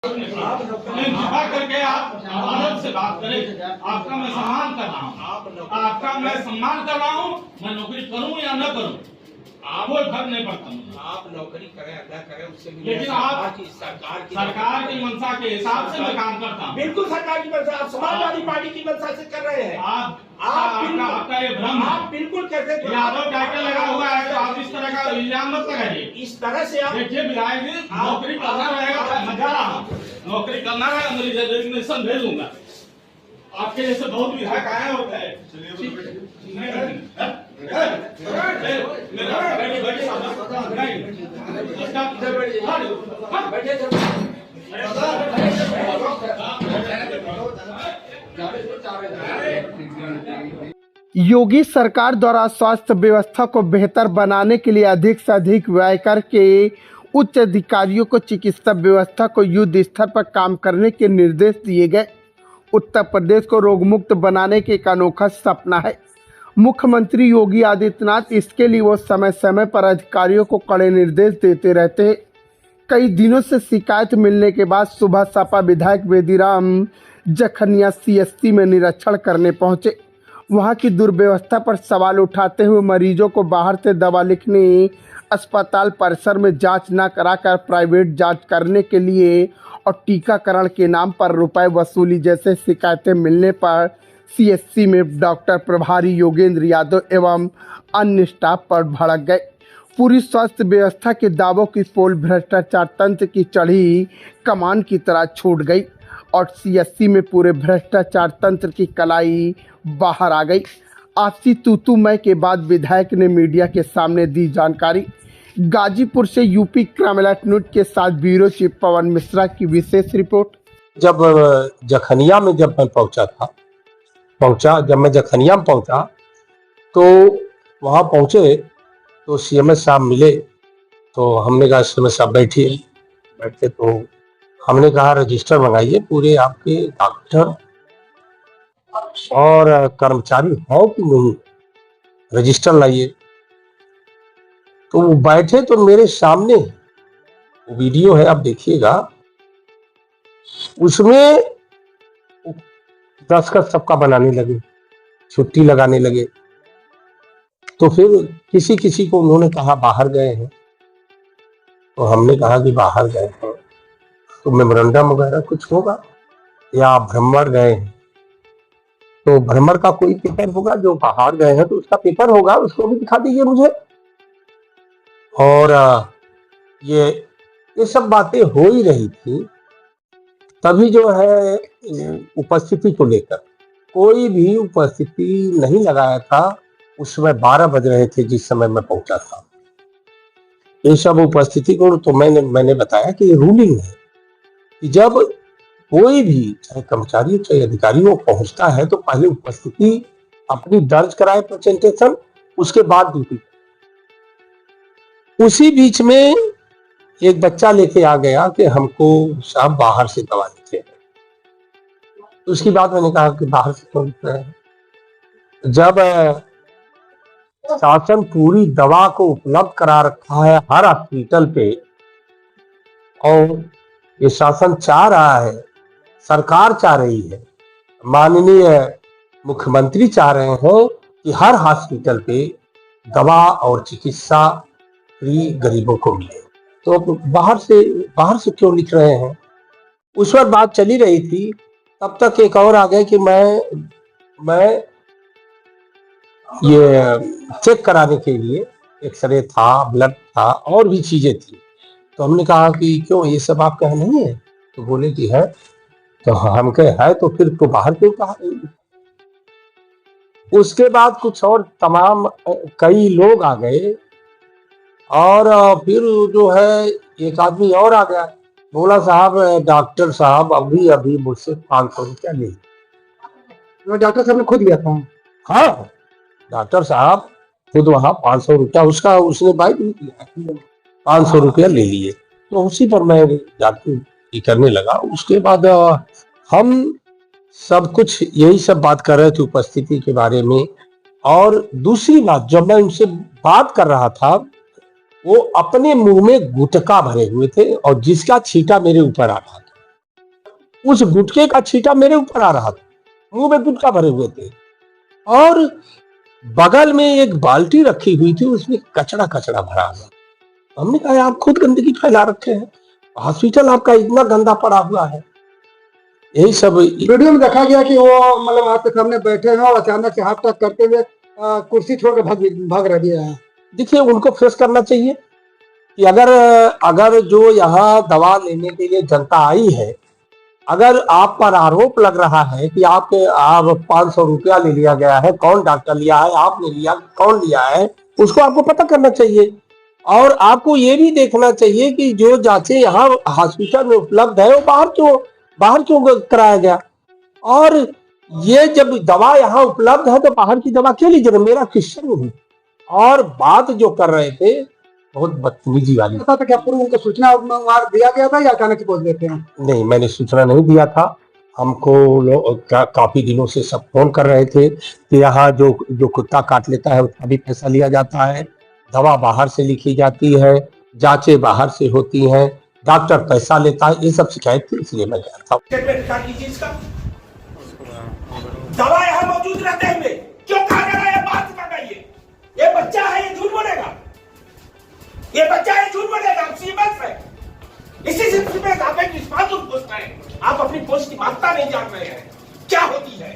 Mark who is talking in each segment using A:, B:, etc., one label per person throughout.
A: कृपा करके आप अदालत से बात करें। आपका मैं सम्मान कर रहा हूँ, आपका मैं सम्मान कर रहा हूँ। मैं नौकरी करूँ या न करूँ कोई फर्क नहीं पड़ता मुझे।
B: आप नौकरी करें अदा करें उससे भी,
A: लेकिन आप सरकार की मंशा के हिसाब से मैं काम करता हूँ।
B: बिल्कुल सरकार की मंशा, आप समाजवादी पार्टी की मंशा से कर रहे हैं।
A: आपका ये भ्रम है।
B: आप बिल्कुल कहते हैं
A: यादव टाइटल लगा हुआ है तो आप इस तरह का इल्जाम मत लगाइए।
B: इस तरह से आप
A: देखिए विधायक जी, नौकरी करना रहेगा, मैं जा रहा हूँ, नौकरी करना है, मेरी रेजिग्नेशन भेजूंगा। आपके जैसे बहुत विधायक आए और गए।
C: योगी सरकार द्वारा स्वास्थ्य व्यवस्था को बेहतर बनाने के लिए अधिक से अधिक व्यय करके उच्च अधिकारियों को चिकित्सा व्यवस्था को युद्ध स्तर पर काम करने के निर्देश दिए गए। उत्तर प्रदेश को रोगमुक्त बनाने के एक अनोखा सपना है। मुख्यमंत्री योगी आदित्यनाथ इसके लिए वो समय समय पर अधिकारियों को कड़े निर्देश देते रहते हैं। कई दिनों से शिकायत मिलने के बाद सुबह सपा विधायक वेदीराम जखनिया सीएससी में निरीक्षण करने पहुंचे। वहां की दुर्व्यवस्था पर सवाल उठाते हुए मरीजों को बाहर से दवा लिखने, अस्पताल परिसर में जांच न कराकर प्राइवेट जांच करने के लिए और टीकाकरण के नाम पर रुपए वसूली जैसे शिकायतें मिलने पर सीएससी में डॉक्टर प्रभारी योगेंद्र यादव एवं अन्य स्टाफ पर भड़क गए। पूरी स्वास्थ्य व्यवस्था के दावों की पोल भ्रष्टाचार तंत्र की चढ़ी कमान की तरह छूट गई और सीएससी में पूरे भ्रष्टाचार तंत्र की कलाई बाहर आ गई। आपसी तू मैं के बाद विधायक ने मीडिया के सामने दी जानकारी। गाजीपुर से यूपी क्राइमलैट न्यूज के साथ ब्यूरो चीफ पवन मिश्रा की विशेष रिपोर्ट।
D: जब जखनिया में जब मैं जखनिया में पहुंचा तो वहां पहुंचे तो सीएमएस साहब मिले। तो हमने कहा सीएमएस साहब बैठे तो हमने कहा रजिस्टर मंगाइए, पूरे आपके डॉक्टर और कर्मचारी हैं कि नहीं, रजिस्टर लाइए। तो वो बैठे तो मेरे सामने वीडियो है, आप देखिएगा, उसमें दस्तखत सबका बनाने लगे, छुट्टी लगाने लगे। तो फिर किसी को उन्होंने कहा बाहर गए हैं, तो हमने कहा कि बाहर गए हैं तो मेमोरेंडम वगैरह कुछ होगा या भ्रमण गए हैं, तो भ्रमण का कोई पेपर होगा, जो बाहर गए हैं तो उसका पेपर होगा, उसको भी दिखा दीजिए मुझे। और ये सब बातें हो ही रही थी। तभी जो है उपस्थिति को लेकर कोई भी उपस्थिति नहीं लगाया था। उस समय 12 बज रहे थे जिस समय मैं पहुंचा था। ये सब उपस्थिति को तो मैंने बताया कि ये रूलिंग है कि जब कोई भी चाहे कर्मचारी हो चाहे अधिकारी हो पहुंचता है तो पहले उपस्थिति अपनी दर्ज कराए प्रेजेंटेशन, उसके बाद ड्यूटी। उसी बीच में एक बच्चा लेके आ गया कि हमको साहब बाहर से दवा लिखे। उसकी बात मैंने कहा कि बाहर से क्यों लिख रहे हैं, जब शासन पूरी दवा को उपलब्ध करा रखा है हर हॉस्पिटल पे और ये शासन चाह रहा है, सरकार चाह रही है, माननीय मुख्यमंत्री चाह रहे हैं कि हर हॉस्पिटल पे दवा और चिकित्सा फ्री गरीबों को मिले, तो बाहर से क्यों लिख रहे हैं। उस पर बात चली रही थी। तब तक एक और आ गए कि मैं ये चेक कराने के लिए एक्सरे था, ब्लड था और भी चीजें थी। तो हमने कहा कि क्यों ये सब आप कहे नहीं है, तो बोले कि है। तो हम कहे है तो फिर तो बाहर क्यों कहा। उसके बाद कुछ और तमाम कई लोग आ गए और फिर जो है एक आदमी और आ गया, बोला साहब डॉक्टर साहब अभी मुझसे 500 रुपया ले। तो डॉक्टर साहब ने खुद लिया था। हाँ, डॉक्टर साहब खुद वहां 500 रुपया उसने बाइक भी किया, 500 रुपया ले लिए। तो उसी पर मैं जाके करने लगा। उसके बाद हम सब कुछ यही सब बात कर रहे थे उपस्थिति के बारे में। और दूसरी बात, जब मैं उनसे बात कर रहा था वो अपने मुंह में गुटखा भरे हुए थे और जिसका छींटा मेरे ऊपर आ रहा था। उस गुटखे का छींटा मेरे ऊपर आ रहा था, मुंह में गुटखा भरे हुए थे, और बगल में एक बाल्टी रखी हुई थी, उसमें कचड़ा कचड़ा भरा हुआ। हमने कहा आप खुद गंदगी फैला रखे हैं, हॉस्पिटल आपका इतना गंदा पड़ा हुआ है। यही सब
E: वीडियो में देखा गया कि वो मतलब आपके सामने बैठे हैं और अचानक से हाथ टक करते हुए कुर्सी छोड़कर भाग रह गया है।
D: देखिए, उनको फेस करना चाहिए कि अगर जो यहाँ दवा लेने के लिए जनता आई है, अगर आप पर आरोप लग रहा है कि आप 500 रुपया ले लिया गया है, कौन डॉक्टर लिया है, आपने लिया, कौन लिया है, उसको आपको पता करना चाहिए। और आपको ये भी देखना चाहिए कि जो जांचें यहाँ हॉस्पिटल में उपलब्ध है वो बाहर क्यों कराया गया। और ये जब दवा यहाँ उपलब्ध है तो बाहर की दवा क्यों लीजिए। मेरा क्वेश्चन नहीं। और बात जो कर रहे थे बहुत बदतमीजी वाली।
E: पता था क्या पूर्व उनको सूचना दिया गया था या अचानक से बोल देते हैं?
D: नहीं, मैंने सूचना नहीं दिया था। हमको काफी दिनों से सब फोन कर रहे थे कि यहाँ जो कुत्ता काट लेता है उसका भी पैसा लिया जाता है, दवा बाहर से लिखी जाती है, जांचें बाहर से होती हैं, डॉक्टर पैसा लेता है, ये सब शिकायत थी, इसलिए मैं गया था।
B: दवा यहाँ मौजूद रहते हुए क्यों कहा जा रहा है? बात बताइए। ये बच्चा है, ये झूठ बोलेगा, ये बच्चा है, झूठ बोलेगा, सीमेंस है। इसी सिलसिले में आप एक निष्पादन पोस्ट है, आप अपनी पोस्ट की महत्ता नहीं जान रहे हैं, क्या होती है।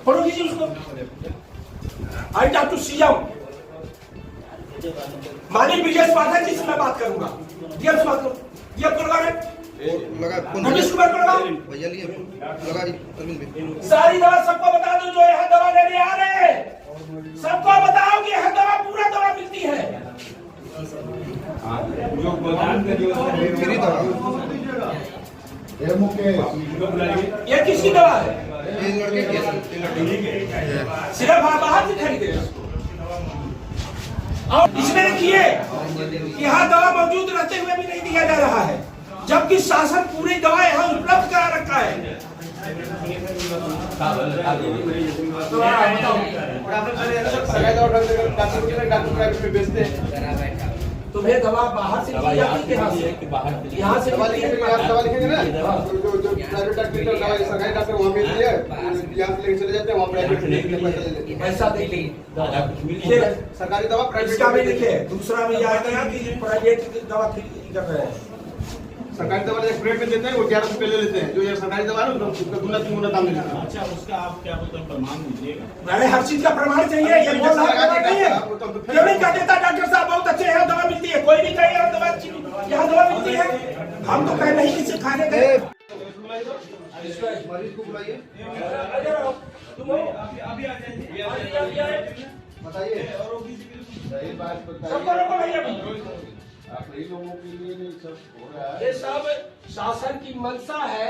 B: पढ़ो कीजिए उसको। आई टॉक टू सीएम माननीय ब्रिजेश पाठक जी से मैं बात करूंगा। डीएम से बात करूं। डीएम को लगा रमेश कुमार को लगा भैया लिए लगा जी। सारी दवा सबको बता दो जो यहाँ दवा लेने आ रहे हैं, सबको बताओ कि यहाँ दवा पूरा दवा मिलती है। जो गोदाम में जो फ्री दवा ये किसकी दवा है? ये लड़के की सिर्फ बाहर से खरीदे और इसमें देखिए कि यहाँ दवा मौजूद रहते हुए भी नहीं दिया जा रहा है, जबकि शासन पूरी दवा यहाँ उपलब्ध करा रखा है। तुम्हें दवा बाहर से दी जाती है, यहाँ से दवा लिखेंगे ना, जो प्राइवेट डॉक्टर दवा सरकारी डॉक्टर वहाँ मिलती है, यहाँ से लेके चले जाते हैं, वहाँ प्राइवेट पैसा देंगे। सरकारी दवा प्राइवेट का भी लिखे, दूसरा भी आएगा कि प्राइवेट दवा कर रहे हैं। सरकारी दवा एक प्लेट में देते हैं, वो 11 रुपए ले लेते हैं। जो ये सरकारी दवा है उसका दूना 3 गुना दाम लेते हैं।
A: अच्छा, उसका आप क्या मतलब प्रमाण दीजिएगा?
B: मैंने हर चीज का प्रमाण चाहिए। ये बोल रहा है क्यों नहीं कह देता डॉक्टर साहब बहुत अच्छे यहाँ दवा मिलती है, कोई भी कहे यहाँ दवा मिलती है। हम तो कह नहीं किसी खाने थे। मरीज को बुलाइए, बताइए आप कई लोगों के लिए नहीं सब हो रहा है। ये सब शासन की मंशा है,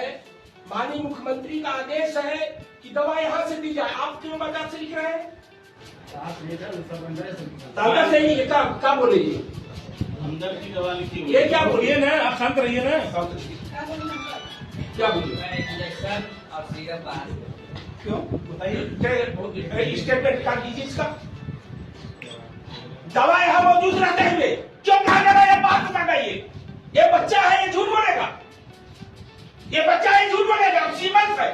B: माननीय मुख्यमंत्री का आदेश है कि दवा यहाँ से दी जाए। आप क्यों बाजार से लिख रहे हैं? ताकत से ही क्या बोलिए?
A: अंदर की दवा लिखी
B: ये क्या बोलिए
A: ना, आप शांत रहिए ना।
B: क्या बोलिए? क्यों बताइए, स्टेटमेंट का दीजिए इसका। दवा यहाँ मौजूद रहते हुए क्यों कहा जा रहा है? बात बताइए। ये बच्चा है, ये झूठ बोलेगा, ये बच्चा है, झूठ बोलेगा, सीमेंस है।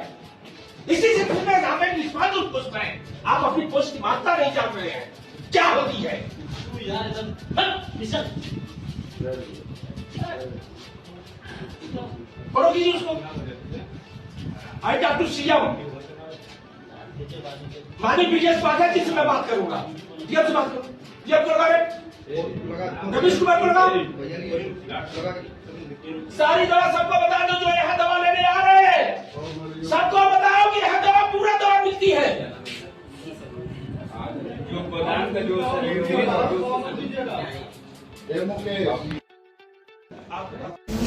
B: इसी सिलसिले में आप एक निष्पादन पोस्ट है, आप अपनी पोस्ट की महत्ता नहीं जान रहे हैं, क्या होती है। पढ़ो कीजिए उसको। आई टॉक टू सीएम माननीय ब्रिजेश पाठक जी से मैं बात करूंगा। डीएम से बात करूं। डीएम को लगा रमेश कुमार को लगा। सारी दवा सबको बता दो जो यहाँ दवा लेने आ रहे हैं, सबको बताओ कि यहाँ दवा पूरा दवा मिलती है। जो गोदाम का जो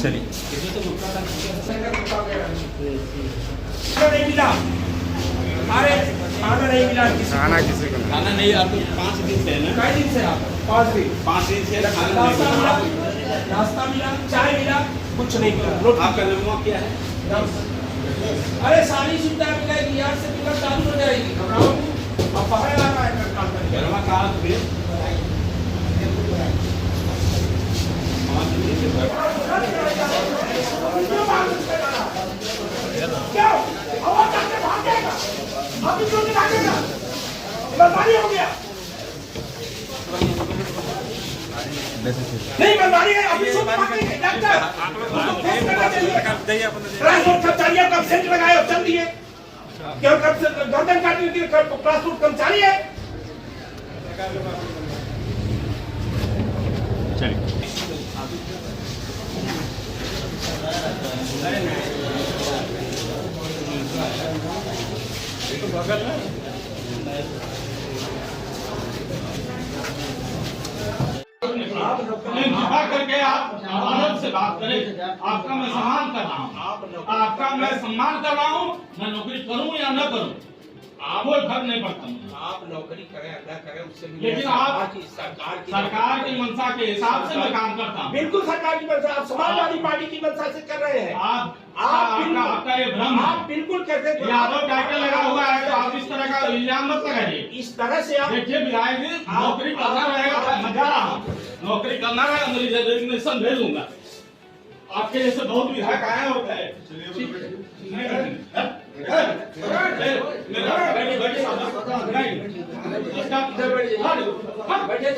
A: चलिए
B: नहीं मिला, अरे खाना नहीं मिला,
A: खाना नहीं। आप 5 दिन से है ना?
B: कई दिन से आप? 5 दिन से नाश्ता मिला, चाय मिला, कुछ नहीं मिला।
A: आपका नंबर क्या है?
B: अरे सारी सुविधा मिलेगी, यहाँ से टिकट चालू हो जाएगी। अब बाहर आ रहा है
A: गरमा कहाँ पे?
F: क्या हवा करके भागेगा, अभी क्यों नहीं भागेगा? बर्बादी हो गया, नहीं बर्बादी है, अभी क्यों भागेंगे? डॉक्टर उसको फेस करना चाहिए। ट्रांसपोर्ट कर्मचारियों का एब्सेंट लगाए और चल दिए, क्या गर्दन काटने के लिए ट्रांसपोर्ट कर्मचारी है?
A: कृपा करके आप आदत से बात करें। आपका मैं सम्मान कर रहा हूँ, आपका मैं सम्मान कर रहा हूँ। मैं नौकरी करूँ या न करूँ, कोई फर्क नहीं पड़ता मुझे।
F: आप नौकरी करें न करें उससे
A: लेकिन आप सरकार की मंशा के हिसाब से मैं काम करता हूँ।
F: बिल्कुल सरकार की मंशा, आप समाजवादी पार्टी की मंशा से कर रहे हैं।
A: आपका ये भ्रम है।
F: आप बिल्कुल कहते हैं
A: यादव टाइटल लगा हुआ है तो आप इस तरह का इल्जाम मत लगाइए।
F: इस तरह से आप
A: देखिए विधायक जी, नौकरी करना रहेगा तो मैं जा रहा हूँ, नौकरी करना रहेगा, मेरी रेजिग्नेशन भेजूंगा। आपके जैसे बहुत विधायक आए होते हैं।
B: बैठे